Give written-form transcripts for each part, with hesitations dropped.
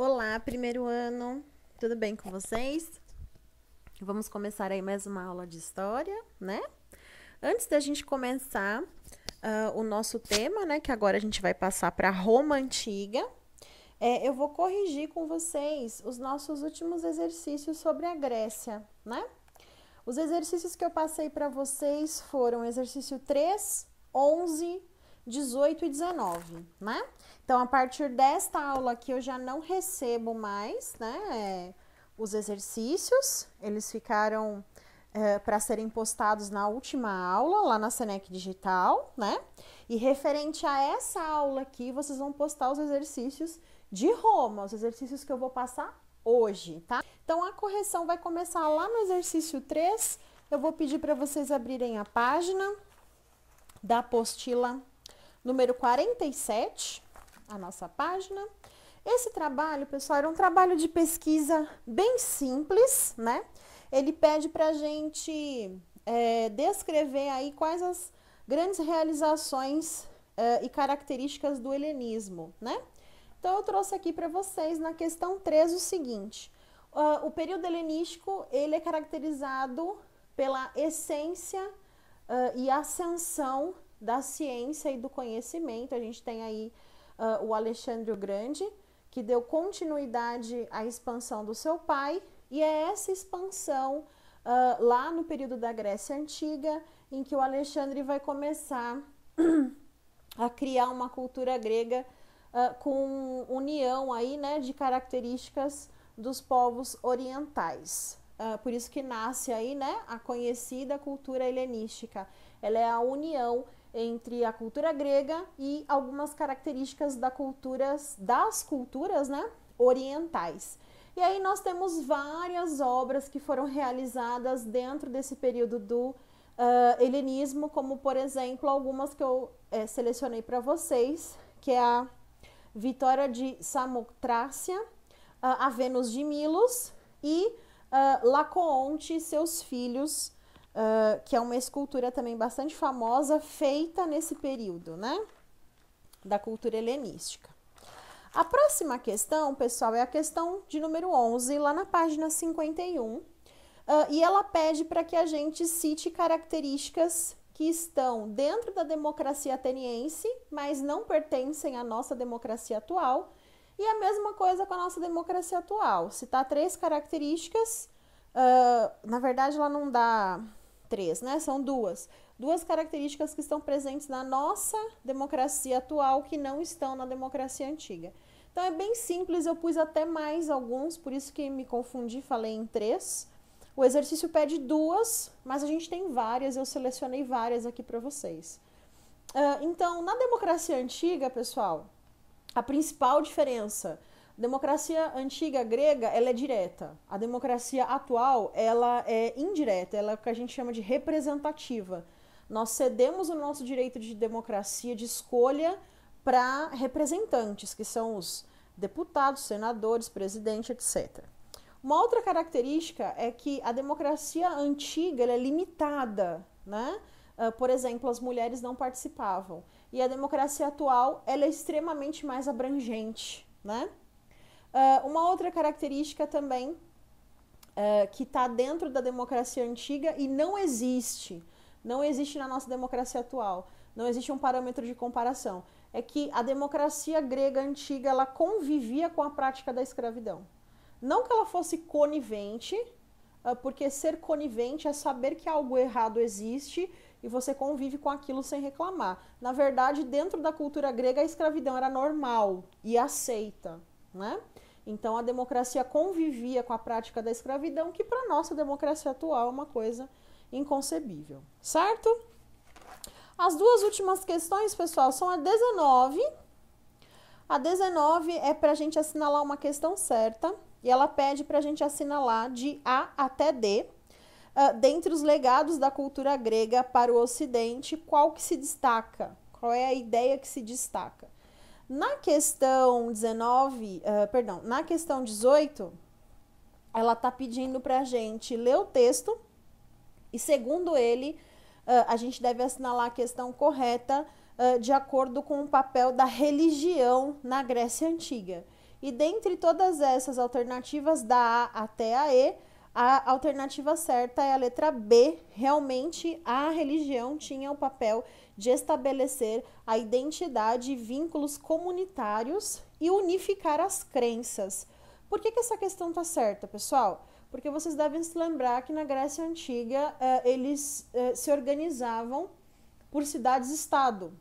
Olá, primeiro ano, tudo bem com vocês? Vamos começar aí mais uma aula de história, né? Antes da gente começar o nosso tema, né, que agora a gente vai passar para Roma Antiga, eu vou corrigir com vocês os nossos últimos exercícios sobre a Grécia, né? Os exercícios que eu passei para vocês foram exercício 3, 11, 18 e 19, né? Então, a partir desta aula aqui, eu já não recebo mais, né, os exercícios. Eles ficaram para serem postados na última aula, lá na Senec Digital, né? E referente a essa aula aqui, vocês vão postar os exercícios de Roma, os exercícios que eu vou passar hoje, tá? Então, a correção vai começar lá no exercício 3. Eu vou pedir para vocês abrirem a página da apostila número 47, a nossa página. Esse trabalho, pessoal, era um trabalho de pesquisa bem simples, né? Ele pede para a gente descrever aí quais as grandes realizações e características do helenismo, né? Então, eu trouxe aqui para vocês, na questão 3, o seguinte. O período helenístico, ele é caracterizado pela essência e ascensão da ciência e do conhecimento. A gente tem aí o Alexandre o Grande, que deu continuidade à expansão do seu pai, e é essa expansão lá no período da Grécia Antiga, em que o Alexandre vai começar a criar uma cultura grega com união aí, né, de características dos povos orientais. Por isso que nasce aí, né, a conhecida cultura helenística. Ela é a união entre a cultura grega e algumas características das culturas, né, orientais. E aí nós temos várias obras que foram realizadas dentro desse período do helenismo, como, por exemplo, algumas que eu selecionei para vocês, que é a Vitória de Samotrácia, a Vênus de Milos e Lacoonte e seus filhos, que é uma escultura também bastante famosa, feita nesse período, né, da cultura helenística. A próxima questão, pessoal, é a questão de número 11, lá na página 51, e ela pede para que a gente cite características que estão dentro da democracia ateniense, mas não pertencem à nossa democracia atual, e a mesma coisa com a nossa democracia atual. Citar 3 características, na verdade ela não dá 3, né? São duas características que estão presentes na nossa democracia atual que não estão na democracia antiga. Então é bem simples, eu pus até mais alguns, por isso que me confundi, falei em 3. O exercício pede 2, mas a gente tem várias, eu selecionei várias aqui para vocês. Então, na democracia antiga, pessoal, a principal diferença, a democracia antiga grega, ela é direta. A democracia atual, ela é indireta, ela é o que a gente chama de representativa. Nós cedemos o nosso direito de democracia, de escolha, para representantes, que são os deputados, senadores, presidente, etc. Uma outra característica é que a democracia antiga ela é limitada, né? Por exemplo, as mulheres não participavam. E a democracia atual ela é extremamente mais abrangente, né? Uma outra característica também que está dentro da democracia antiga e não existe na nossa democracia atual, não existe um parâmetro de comparação, é que a democracia grega antiga ela convivia com a prática da escravidão. Não que ela fosse conivente, porque ser conivente é saber que algo errado existe e você convive com aquilo sem reclamar. Na verdade, dentro da cultura grega, a escravidão era normal e aceita, né? Então, a democracia convivia com a prática da escravidão, que para a nossa democracia atual é uma coisa inconcebível, certo? As duas últimas questões, pessoal, são a 19. A 19 é para a gente assinalar uma questão certa. E ela pede para a gente assinalar de A até D, dentre os legados da cultura grega para o Ocidente, qual que se destaca? Qual é a ideia que se destaca? Na questão 18, ela está pedindo para a gente ler o texto e, segundo ele, a gente deve assinalar a questão correta de acordo com o papel da religião na Grécia Antiga. E dentre todas essas alternativas, da A até a E, a alternativa certa é a letra B. Realmente, a religião tinha o papel de estabelecer a identidade e vínculos comunitários e unificar as crenças. Por que essa questão está certa, pessoal? Porque vocês devem se lembrar que na Grécia Antiga eles se organizavam por cidades-estado,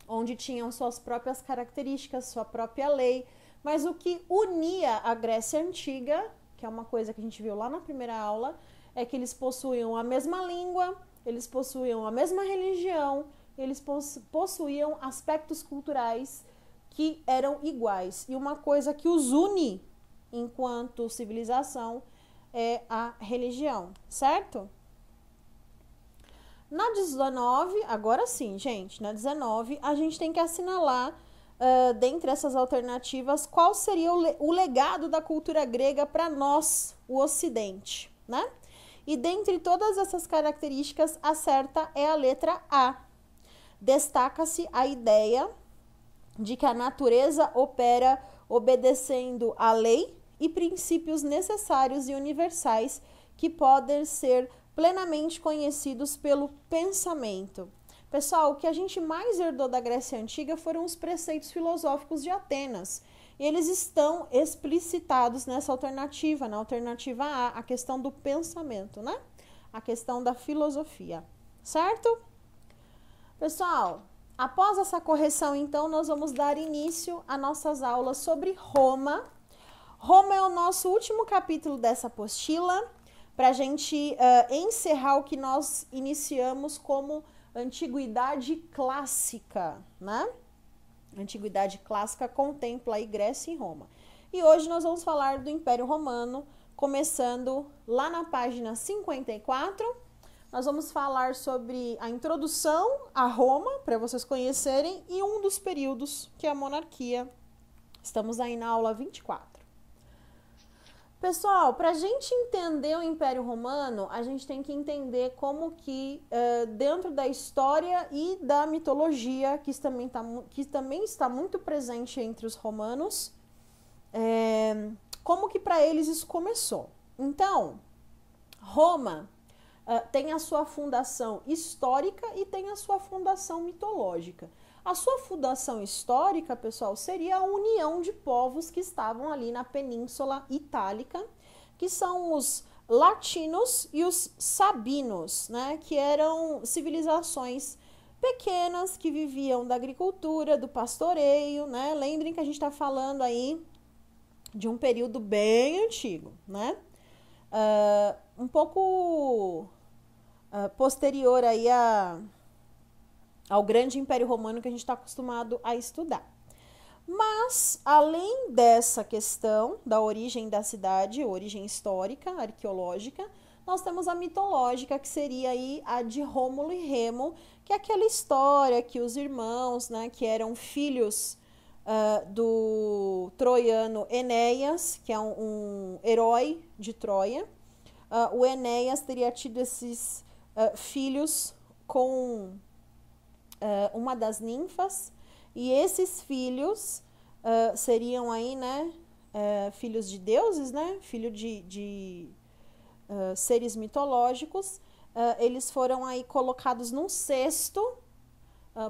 onde tinham suas próprias características, sua própria lei. Mas o que unia a Grécia Antiga, que é uma coisa que a gente viu lá na primeira aula, é que eles possuíam a mesma língua, eles possuíam a mesma religião, eles possuíam aspectos culturais que eram iguais. E uma coisa que os une enquanto civilização é a religião, certo? Na 19, agora sim, gente, na 19, a gente tem que assinalar, dentre essas alternativas, qual seria o legado da cultura grega para nós, o Ocidente, né? E dentre todas essas características, a certa é a letra A. Destaca-se a ideia de que a natureza opera obedecendo a lei e princípios necessários e universais que podem ser plenamente conhecidos pelo pensamento. Pessoal, o que a gente mais herdou da Grécia Antiga foram os preceitos filosóficos de Atenas. E eles estão explicitados nessa alternativa, na alternativa A questão do pensamento, né? A questão da filosofia, certo? Pessoal, após essa correção, então, nós vamos dar início às nossas aulas sobre Roma. Roma é o nosso último capítulo dessa apostila, para a gente encerrar o que nós iniciamos como Antiguidade Clássica, né? Antiguidade Clássica contempla aí Grécia e Roma. E hoje nós vamos falar do Império Romano, começando lá na página 54. Nós vamos falar sobre a introdução a Roma, para vocês conhecerem, e um dos períodos, que é a monarquia. Estamos aí na aula 24. Pessoal, para a gente entender o Império Romano, a gente tem que entender como que, dentro da história e da mitologia, que também está muito presente entre os romanos, como que para eles isso começou. Então, Roma tem a sua fundação histórica e tem a sua fundação mitológica. A sua fundação histórica, pessoal, seria a união de povos que estavam ali na Península Itálica, que são os latinos e os sabinos, né? Que eram civilizações pequenas que viviam da agricultura, do pastoreio, né? Lembrem que a gente está falando aí de um período bem antigo, né? Um pouco posterior aí ao grande Império Romano que a gente está acostumado a estudar. Mas, além dessa questão da origem da cidade, origem histórica, arqueológica, nós temos a mitológica, que seria aí a de Rômulo e Remo, que é aquela história que os irmãos, né, que eram filhos do troiano Enéas, que é um herói de Troia. O Enéas teria tido esses filhos com uma das ninfas, e esses filhos seriam aí, né, filhos de deuses, né, filho de seres mitológicos. Eles foram aí colocados num cesto,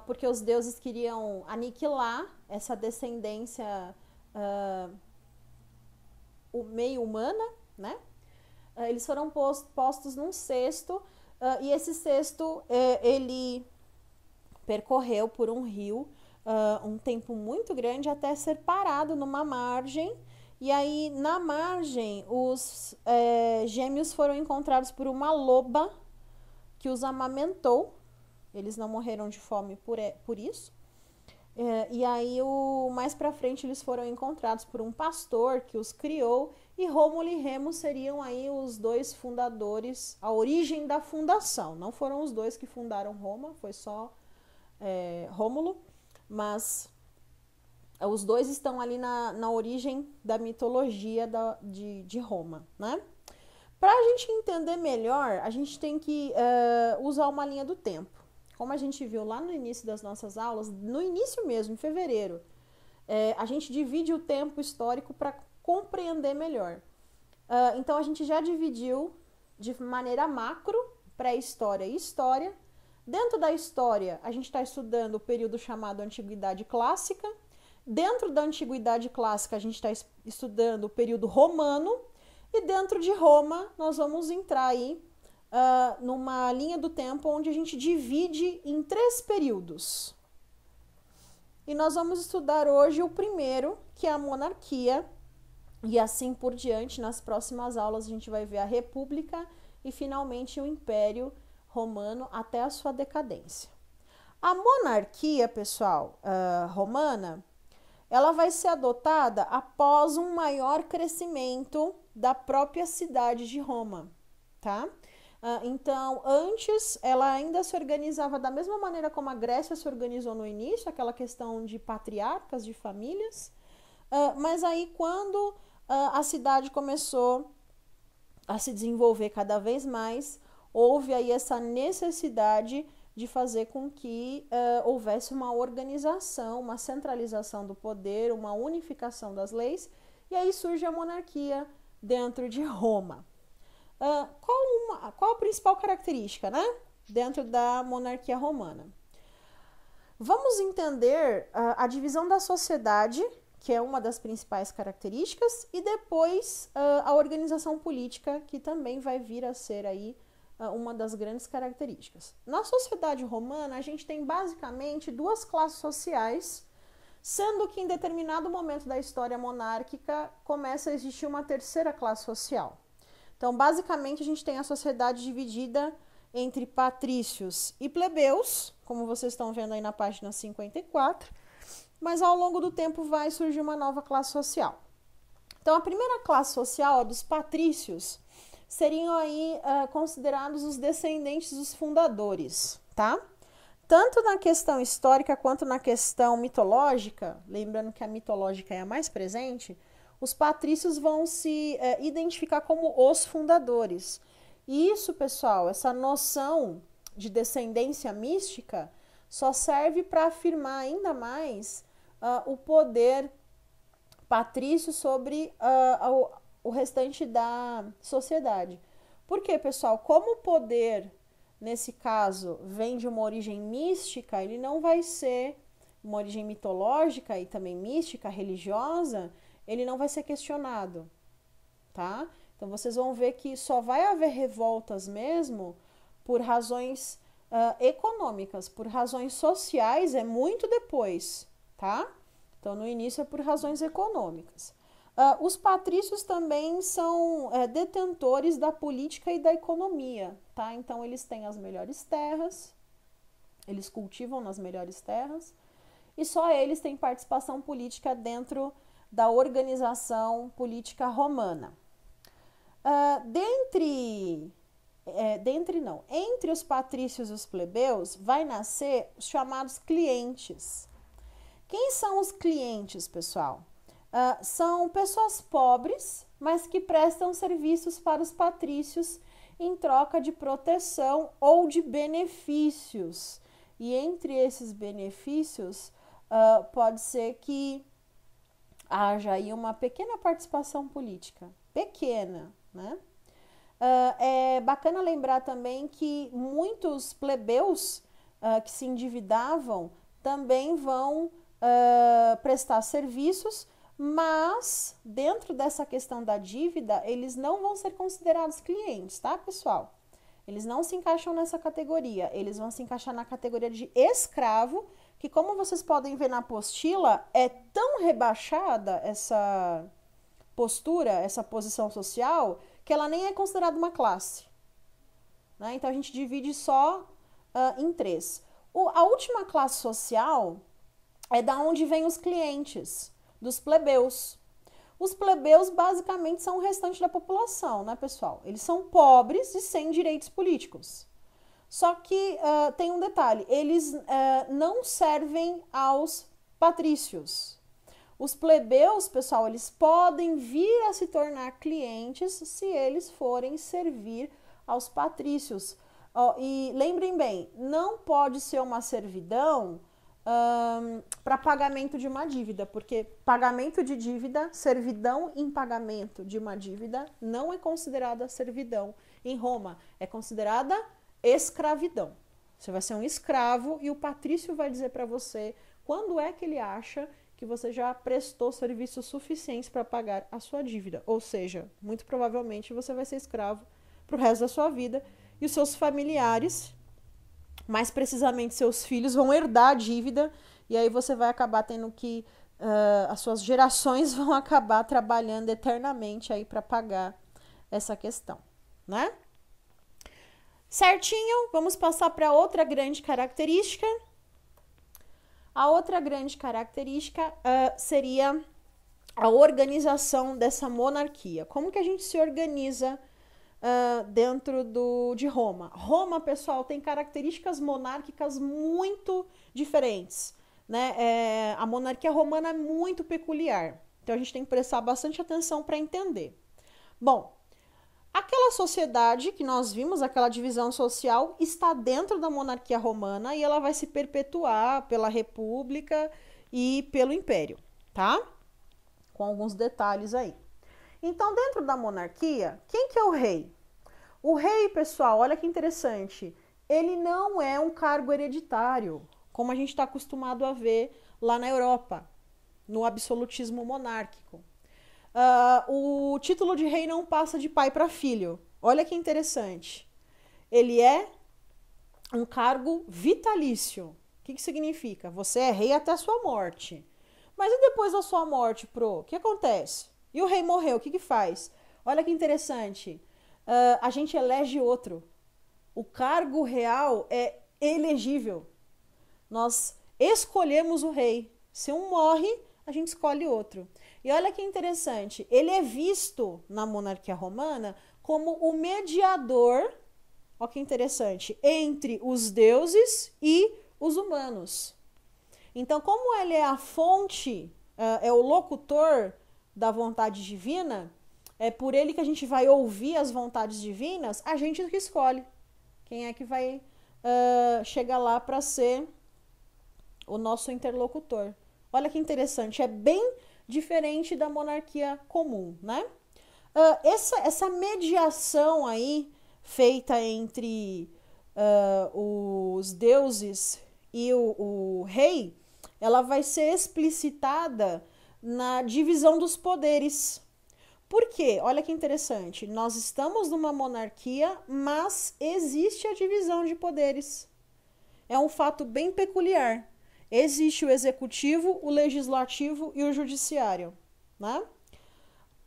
porque os deuses queriam aniquilar essa descendência meio humana, né? Eles foram postos num cesto, e esse cesto ele percorreu por um rio um tempo muito grande até ser parado numa margem. E aí, na margem, os gêmeos foram encontrados por uma loba que os amamentou. Eles não morreram de fome por isso. E aí, mais pra frente, eles foram encontrados por um pastor que os criou. E Rômulo e Remo seriam aí os dois fundadores, a origem da fundação. Não foram os dois que fundaram Roma, foi só Rômulo, mas os dois estão ali na origem da mitologia de Roma, né? Para a gente entender melhor, a gente tem que usar uma linha do tempo. Como a gente viu lá no início das nossas aulas, no início mesmo, em fevereiro, a gente divide o tempo histórico para compreender melhor. Então, a gente já dividiu de maneira macro, pré-história e história. Dentro da história, a gente está estudando o período chamado Antiguidade Clássica. Dentro da Antiguidade Clássica, a gente está estudando o período romano. E dentro de Roma, nós vamos entrar aí numa linha do tempo onde a gente divide em 3 períodos. E nós vamos estudar hoje o primeiro, que é a monarquia, e assim por diante. Nas próximas aulas a gente vai ver a república e finalmente o Império Romano até a sua decadência. A monarquia, pessoal, romana, ela vai ser adotada após um maior crescimento da própria cidade de Roma, tá? Então, antes, ela ainda se organizava da mesma maneira como a Grécia se organizou no início, aquela questão de patriarcas, de famílias. Mas aí, quando a cidade começou a se desenvolver cada vez mais, houve aí essa necessidade de fazer com que houvesse uma organização, uma centralização do poder, uma unificação das leis, e aí surge a monarquia dentro de Roma. Qual a principal característica, né, dentro da monarquia romana? Vamos entender a divisão da sociedade, que é uma das principais características, e depois a organização política, que também vai vir a ser aí uma das grandes características. Na sociedade romana, a gente tem basicamente 2 classes sociais, sendo que em determinado momento da história monárquica começa a existir uma 3ª classe social. Então, basicamente, a gente tem a sociedade dividida entre patrícios e plebeus, como vocês estão vendo aí na página 54, mas ao longo do tempo vai surgir uma nova classe social. Então, a primeira classe social, a dos patrícios, seriam aí considerados os descendentes dos fundadores, tá? Tanto na questão histórica quanto na questão mitológica, lembrando que a mitológica é a mais presente, os patrícios vão se identificar como os fundadores. E isso, pessoal, essa noção de descendência mística só serve para afirmar ainda mais o poder patrício sobre o restante da sociedade. Por quê, pessoal? Como o poder, nesse caso, vem de uma origem mística, ele não vai ser uma origem mitológica e também mística, religiosa, ele não vai ser questionado, tá? Então, vocês vão ver que só vai haver revoltas mesmo por razões econômicas, por razões sociais é muito depois, tá? Então, no início é por razões econômicas. Os patrícios também são detentores da política e da economia, tá? Então, eles têm as melhores terras, eles cultivam nas melhores terras, e só eles têm participação política dentro da organização política romana. Entre os patrícios e os plebeus vai nascer os chamados clientes. Quem são os clientes, pessoal? São pessoas pobres, mas que prestam serviços para os patrícios em troca de proteção ou de benefícios. E entre esses benefícios, pode ser que haja aí uma pequena participação política, pequena, né? É bacana lembrar também que muitos plebeus que se endividavam também vão prestar serviços, mas dentro dessa questão da dívida, eles não vão ser considerados clientes, tá, pessoal? Eles não se encaixam nessa categoria, eles vão se encaixar na categoria de escravo, que, como vocês podem ver na apostila, é tão rebaixada essa postura, essa posição social, que ela nem é considerada uma classe, né? Então, a gente divide só em 3. A última classe social é da onde vêm os clientes, dos plebeus. Os plebeus, basicamente, são o restante da população, né, pessoal? Eles são pobres e sem direitos políticos. Só que tem um detalhe, eles não servem aos patrícios. Os plebeus, pessoal, eles podem vir a se tornar clientes se eles forem servir aos patrícios. E lembrem bem, não pode ser uma servidão para pagamento de uma dívida, porque pagamento de dívida, servidão em pagamento de uma dívida, não é considerada servidão. Em Roma, é considerada escravidão. Você vai ser um escravo e o patrício vai dizer para você quando é que ele acha que você já prestou serviços suficientes para pagar a sua dívida. Ou seja, muito provavelmente você vai ser escravo para o resto da sua vida e os seus familiares, mais precisamente seus filhos, vão herdar a dívida e aí você vai acabar tendo que as suas gerações vão acabar trabalhando eternamente aí para pagar essa questão, né? Certinho, vamos passar para outra grande característica. A outra grande característica seria a organização dessa monarquia. Como que a gente se organiza dentro de Roma? Roma, pessoal, tem características monárquicas muito diferentes, né? A monarquia romana é muito peculiar, então a gente tem que prestar bastante atenção para entender. Bom, aquela sociedade que nós vimos, aquela divisão social, está dentro da monarquia romana e ela vai se perpetuar pela república e pelo império, tá? Com alguns detalhes aí. Então, dentro da monarquia, quem que é o rei? O rei, pessoal, olha que interessante, ele não é um cargo hereditário, como a gente está acostumado a ver lá na Europa, no absolutismo monárquico. O título de rei não passa de pai para filho. Olha que interessante. Ele é um cargo vitalício. O que significa? Você é rei até a sua morte. Mas e depois da sua morte, o que acontece? E o rei morreu, o que faz? Olha que interessante. A gente elege outro. O cargo real é elegível. Nós escolhemos o rei. Se um morre, a gente escolhe outro. E olha que interessante, ele é visto na monarquia romana como o mediador, olha que interessante, entre os deuses e os humanos. Então, como ele é a fonte, é o locutor da vontade divina, é por ele que a gente vai ouvir as vontades divinas, a gente que escolhe quem é que vai chegar lá para ser o nosso interlocutor. Olha que interessante, é bem diferente da monarquia comum, né? Essa mediação aí feita entre os deuses e o rei, ela vai ser explicitada na divisão dos poderes. Por quê? Olha que interessante, nós estamos numa monarquia, mas existe a divisão de poderes. É um fato bem peculiar. Existe o executivo, o legislativo e o judiciário, né?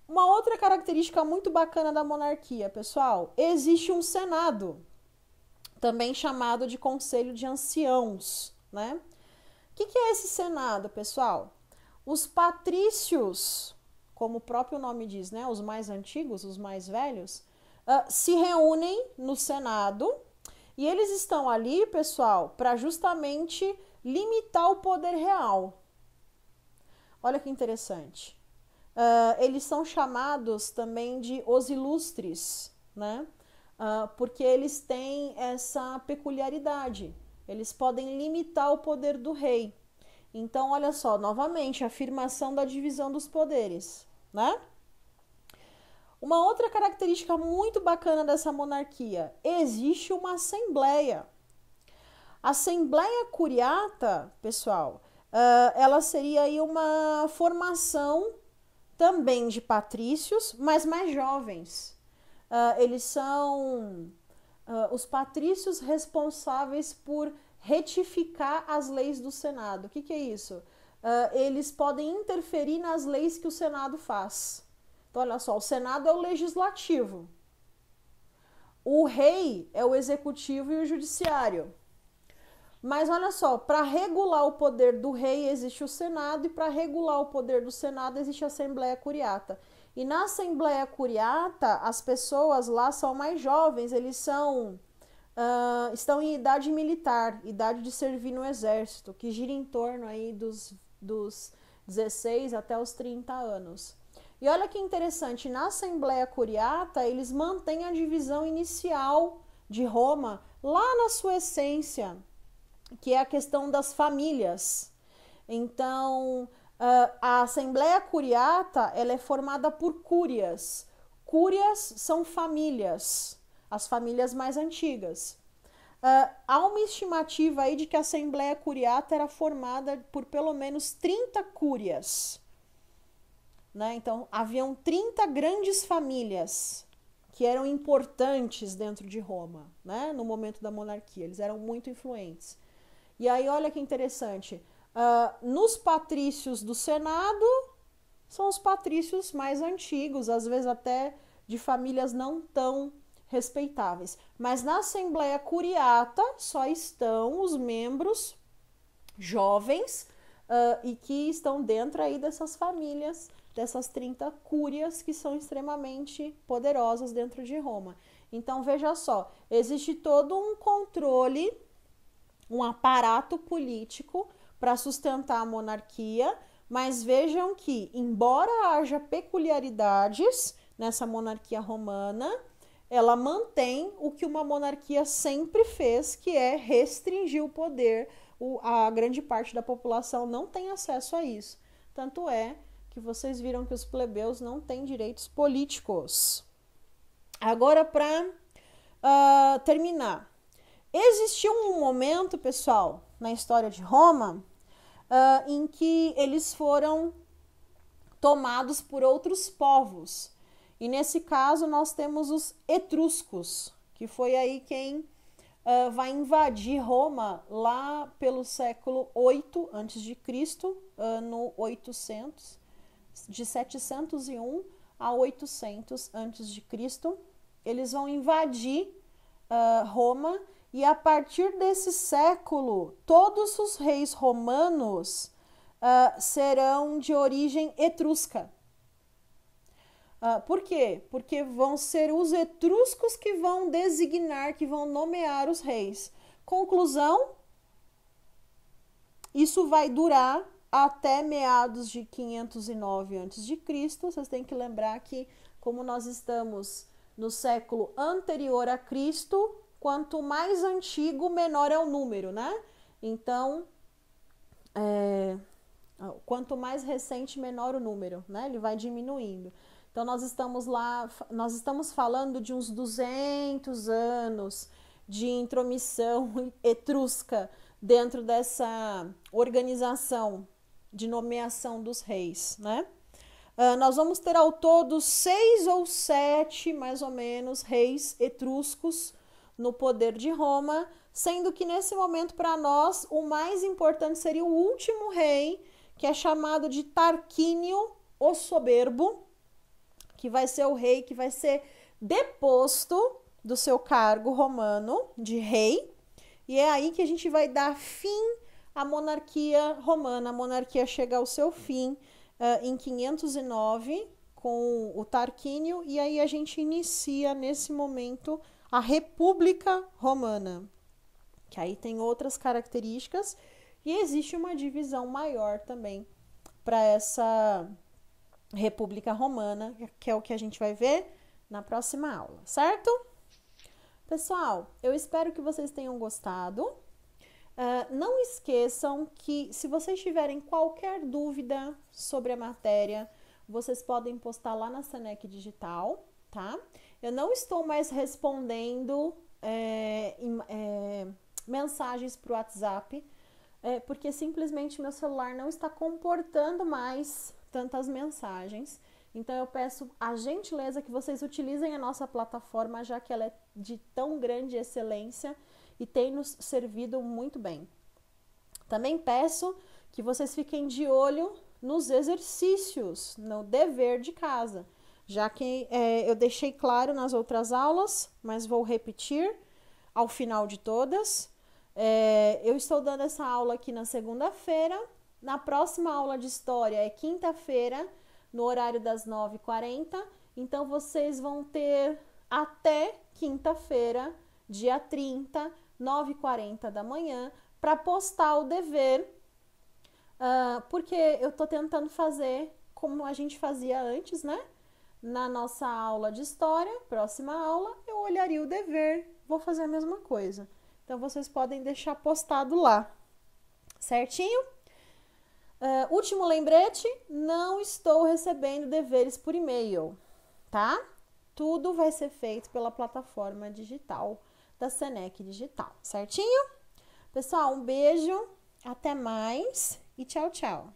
Uma outra característica muito bacana da monarquia, pessoal, existe um senado, também chamado de conselho de anciãos, né? O que é esse senado, pessoal? Os patrícios, como o próprio nome diz, né? Os mais antigos, os mais velhos, se reúnem no senado e eles estão ali, pessoal, para justamente limitar o poder real. Olha que interessante. Eles são chamados também de os ilustres, né? Porque eles têm essa peculiaridade. Eles podem limitar o poder do rei. Então, olha só, novamente, a afirmação da divisão dos poderes, né? Uma outra característica muito bacana dessa monarquia, existe uma assembleia. A Assembleia Curiata, pessoal, ela seria aí uma formação também de patrícios, mas mais jovens. Eles são os patrícios responsáveis por retificar as leis do Senado. O que é isso? Eles podem interferir nas leis que o Senado faz. Então, olha só, o Senado é o legislativo. O rei é o executivo e o judiciário. Mas olha só, para regular o poder do rei existe o Senado e para regular o poder do Senado existe a Assembleia Curiata. E na Assembleia Curiata, as pessoas lá são mais jovens, eles estão em idade militar, idade de servir no exército, que gira em torno aí dos 16 até os 30 anos. E olha que interessante, na Assembleia Curiata, eles mantêm a divisão inicial de Roma lá na sua essência. que é a questão das famílias. Então, a Assembleia Curiata, ela é formada por cúrias. Cúrias são famílias, as famílias mais antigas. Há uma estimativa aí de que a Assembleia Curiata era formada por pelo menos 30 cúrias. Né? Então, haviam 30 grandes famílias que eram importantes dentro de Roma, né? No momento da monarquia. Eles eram muito influentes. E aí, olha que interessante. Nos patrícios do Senado, são os patrícios mais antigos, às vezes até de famílias não tão respeitáveis. Mas na Assembleia Curiata só estão os membros jovens e que estão dentro aí dessas famílias, dessas 30 cúrias que são extremamente poderosas dentro de Roma. Então veja só, existe todo um controle, um aparato político para sustentar a monarquia, mas vejam que, embora haja peculiaridades nessa monarquia romana, ela mantém o que uma monarquia sempre fez, que é restringir o poder. A grande parte da população não tem acesso a isso. Tanto é que vocês viram que os plebeus não têm direitos políticos. Agora, para terminar, existiu um momento, pessoal, na história de Roma, em que eles foram tomados por outros povos. E nesse caso nós temos os etruscos, que foi aí quem vai invadir Roma lá pelo século 8 a.C., ano 800, de 701 a 800 a.C. Eles vão invadir Roma, e a partir desse século, todos os reis romanos serão de origem etrusca. Por quê? Porque vão ser os etruscos que vão designar, que vão nomear os reis. Conclusão, isso vai durar até meados de 509 a.C. Vocês têm que lembrar que, como nós estamos no século anterior a Cristo, quanto mais antigo, menor é o número, né? Então, quanto mais recente, menor o número, né? Ele vai diminuindo. Então, nós estamos falando de uns 200 anos de intromissão etrusca dentro dessa organização de nomeação dos reis, né? Nós vamos ter ao todo 6 ou 7, mais ou menos, reis etruscos no poder de Roma, sendo que nesse momento, para nós, o mais importante seria o último rei, que é chamado de Tarquínio o Soberbo, que vai ser o rei que vai ser deposto do seu cargo romano de rei, e é aí que a gente vai dar fim à monarquia romana. A monarquia chega ao seu fim em 509 com o Tarquínio, e aí a gente inicia nesse momento a República Romana, que aí tem outras características, e existe uma divisão maior também para essa República Romana, que é o que a gente vai ver na próxima aula, certo? Pessoal, eu espero que vocês tenham gostado. Não esqueçam que, se vocês tiverem qualquer dúvida sobre a matéria, vocês podem postar lá na Senec Digital, tá? Eu não estou mais respondendo mensagens para o WhatsApp, porque simplesmente meu celular não está comportando mais tantas mensagens. Então eu peço a gentileza que vocês utilizem a nossa plataforma, já que ela é de tão grande excelência e tem nos servido muito bem. Também peço que vocês fiquem de olho nos exercícios, no dever de casa, já que eu deixei claro nas outras aulas, mas vou repetir ao final de todas. Eu estou dando essa aula aqui na segunda-feira. Na próxima aula de história é quinta-feira, no horário das 9h40. Então, vocês vão ter até quinta-feira, dia 30, 9h40 da manhã, para postar o dever, porque eu estou tentando fazer como a gente fazia antes, né? Na nossa aula de história, próxima aula, eu olharia o dever, vou fazer a mesma coisa. Então, vocês podem deixar postado lá, certinho? Último lembrete, não estou recebendo deveres por e-mail, tá? Tudo vai ser feito pela plataforma digital da Senec Digital, certinho? Pessoal, um beijo, até mais e tchau, tchau!